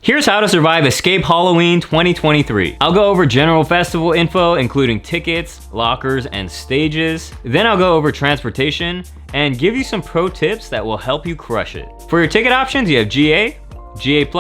Here's how to survive Escape Halloween 2023. I'll go over general festival info, including tickets, lockers, and stages. Then I'll go over transportation and give you some pro tips that will help you crush it. For your ticket options, you have GA, GA+,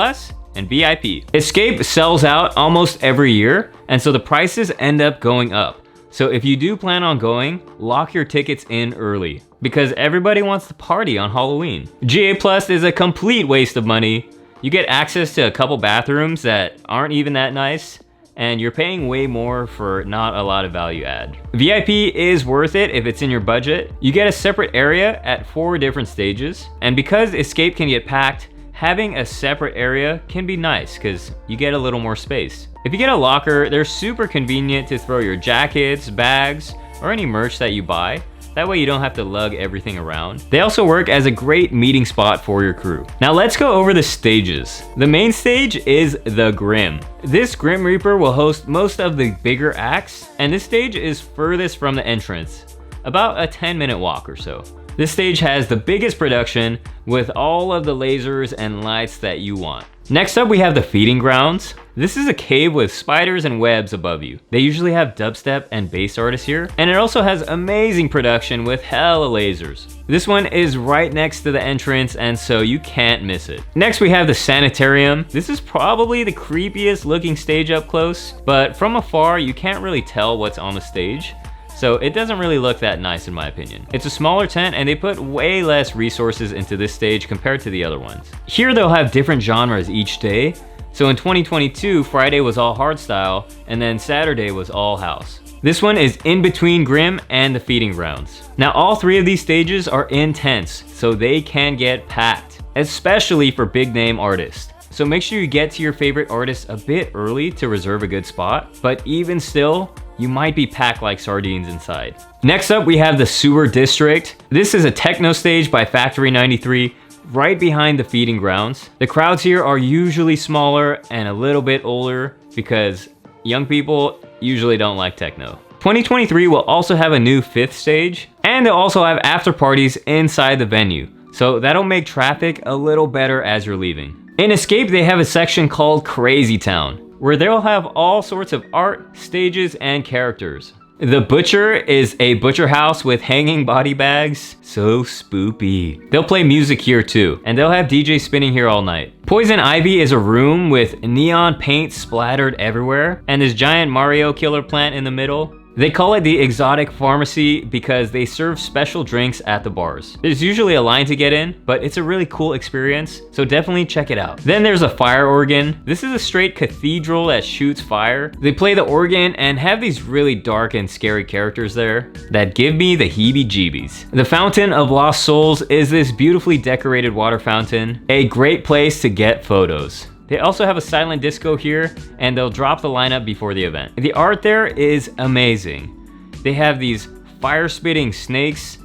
and VIP. Escape sells out almost every year, and so the prices end up going up. So if you do plan on going, lock your tickets in early because everybody wants to party on Halloween. GA Plus is a complete waste of money. You get access to a couple bathrooms that aren't even that nice, and you're paying way more for not a lot of value add. VIP is worth it if it's in your budget. You get a separate area at 4 different stages, and because Escape can get packed, having a separate area can be nice because you get a little more space. If you get a locker, they're super convenient to throw your jackets, bags, or any merch that you buy. That way you don't have to lug everything around. They also work as a great meeting spot for your crew. Now let's go over the stages. The main stage is the Grim. This Grim Reaper will host most of the bigger acts, and this stage is furthest from the entrance, about a 10-minute walk or so. This stage has the biggest production with all of the lasers and lights that you want. Next up, we have the Feeding Grounds. This is a cave with spiders and webs above you. They usually have dubstep and bass artists here, and it also has amazing production with hella lasers. This one is right next to the entrance, and so you can't miss it. Next, we have the Sanitarium. This is probably the creepiest looking stage up close, but from afar, you can't really tell what's on the stage. So it doesn't really look that nice in my opinion. It's a smaller tent and they put way less resources into this stage compared to the other ones. Here they'll have different genres each day. So in 2022, Friday was all hardstyle and then Saturday was all house. This one is in between Grim and the Feeding Grounds. Now all 3 of these stages are in tents, so they can get packed, especially for big name artists. So make sure you get to your favorite artist a bit early to reserve a good spot, but even still, you might be packed like sardines inside. Next up, we have the Sewer District. This is a techno stage by Factory 93, right behind the Feeding Grounds. The crowds here are usually smaller and a little bit older because young people usually don't like techno. 2023 will also have a new 5th stage, and they'll also have after parties inside the venue. So that'll make traffic a little better as you're leaving. In Escape, they have a section called Crazy Town, where they'll have all sorts of art, stages, and characters. The Butcher is a butcher house with hanging body bags. So spoopy. They'll play music here too, and they'll have DJs spinning here all night. Poison Ivy is a room with neon paint splattered everywhere, and this giant Mario killer plant in the middle. They call it the Exotic Pharmacy because they serve special drinks at the bars. There's usually a line to get in, but it's a really cool experience, so definitely check it out. Then there's a fire organ. This is a straight cathedral that shoots fire. They play the organ and have these really dark and scary characters there that give me the heebie-jeebies. The Fountain of Lost Souls is this beautifully decorated water fountain, a great place to get photos. They also have a silent disco here, and they'll drop the lineup before the event. The art there is amazing. They have these fire-spitting snakes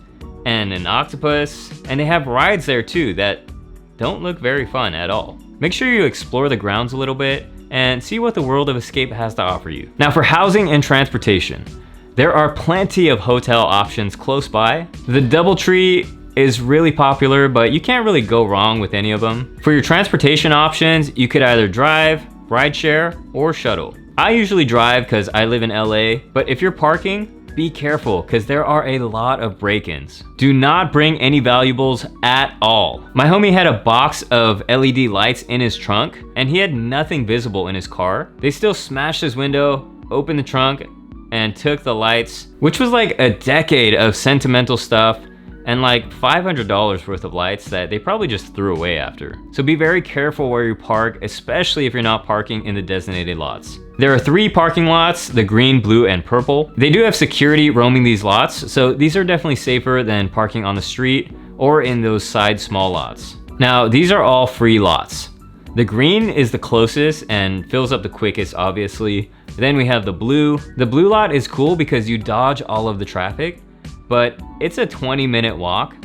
and an octopus, and they have rides there too that don't look very fun at all. Make sure you explore the grounds a little bit and see what the world of Escape has to offer you. Now for housing and transportation, there are plenty of hotel options close by. The DoubleTree is really popular, but you can't really go wrong with any of them. For your transportation options, you could either drive, rideshare, or shuttle. I usually drive because I live in LA, but if you're parking, be careful because there are a lot of break-ins. Do not bring any valuables at all. My homie had a box of LED lights in his trunk and he had nothing visible in his car. They still smashed his window, opened the trunk, and took the lights, which was like a decade of sentimental stuff and like $500 worth of lights that they probably just threw away after. So be very careful where you park, especially if you're not parking in the designated lots. There are 3 parking lots, the green, blue, and purple. They do have security roaming these lots, so these are definitely safer than parking on the street or in those side small lots. Now, these are all free lots. The green is the closest and fills up the quickest, obviously. Then we have the blue. The blue lot is cool because you dodge all of the traffic, but it's a 20-minute walk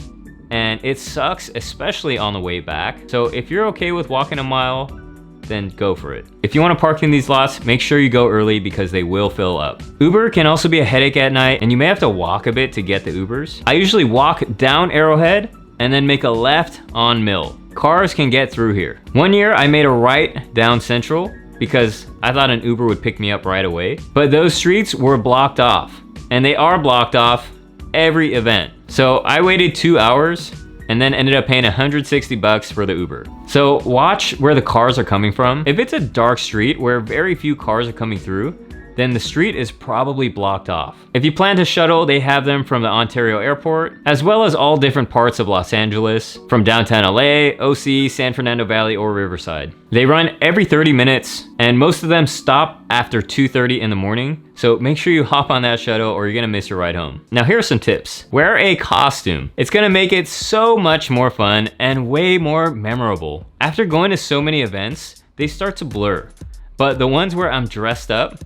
and it sucks, especially on the way back. So if you're okay with walking a mile, then go for it. If you want to park in these lots, make sure you go early because they will fill up. Uber can also be a headache at night and you may have to walk a bit to get the Ubers. I usually walk down Arrowhead and then make a left on Mill. cars can get through here. One year I made a right down Central because I thought an Uber would pick me up right away, but those streets were blocked off, and they are blocked off every event. So I waited 2 hours and then ended up paying 160 bucks for the Uber. So watch where the cars are coming from. If it's a dark street where very few cars are coming through, then the street is probably blocked off. If you plan to shuttle, they have them from the Ontario airport, as well as all different parts of Los Angeles, from downtown LA, OC, San Fernando Valley, or Riverside. They run every 30 minutes, and most of them stop after 2:30 in the morning, so make sure you hop on that shuttle or you're gonna miss your ride home. Now here are some tips. Wear a costume. It's gonna make it so much more fun and way more memorable. After going to so many events, they start to blur, but the ones where I'm dressed up,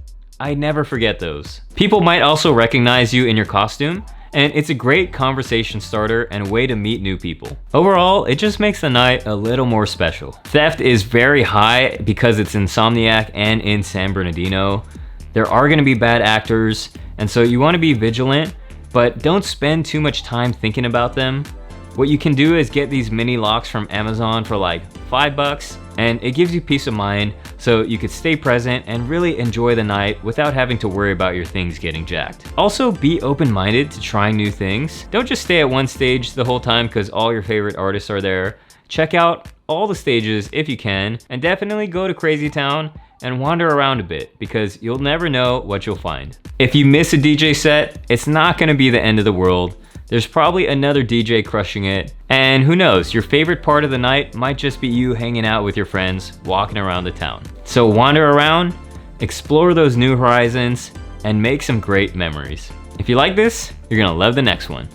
I never forget those. People might also recognize you in your costume, and it's a great conversation starter and a way to meet new people. Overall, it just makes the night a little more special. Theft is very high because it's Insomniac and in San Bernardino. There are gonna be bad actors, and so you wanna be vigilant, but don't spend too much time thinking about them. What you can do is get these mini locks from Amazon for like $5, and it gives you peace of mind so you could stay present and really enjoy the night without having to worry about your things getting jacked. Also, be open-minded to trying new things. Don't just stay at one stage the whole time because all your favorite artists are there. Check out all the stages if you can, and definitely go to Crazy Town and wander around a bit because you'll never know what you'll find. If you miss a DJ set, it's not gonna be the end of the world. There's probably another DJ crushing it, and who knows, your favorite part of the night might just be you hanging out with your friends, walking around the town. So wander around, explore those new horizons, and make some great memories. If you like this, you're gonna love the next one.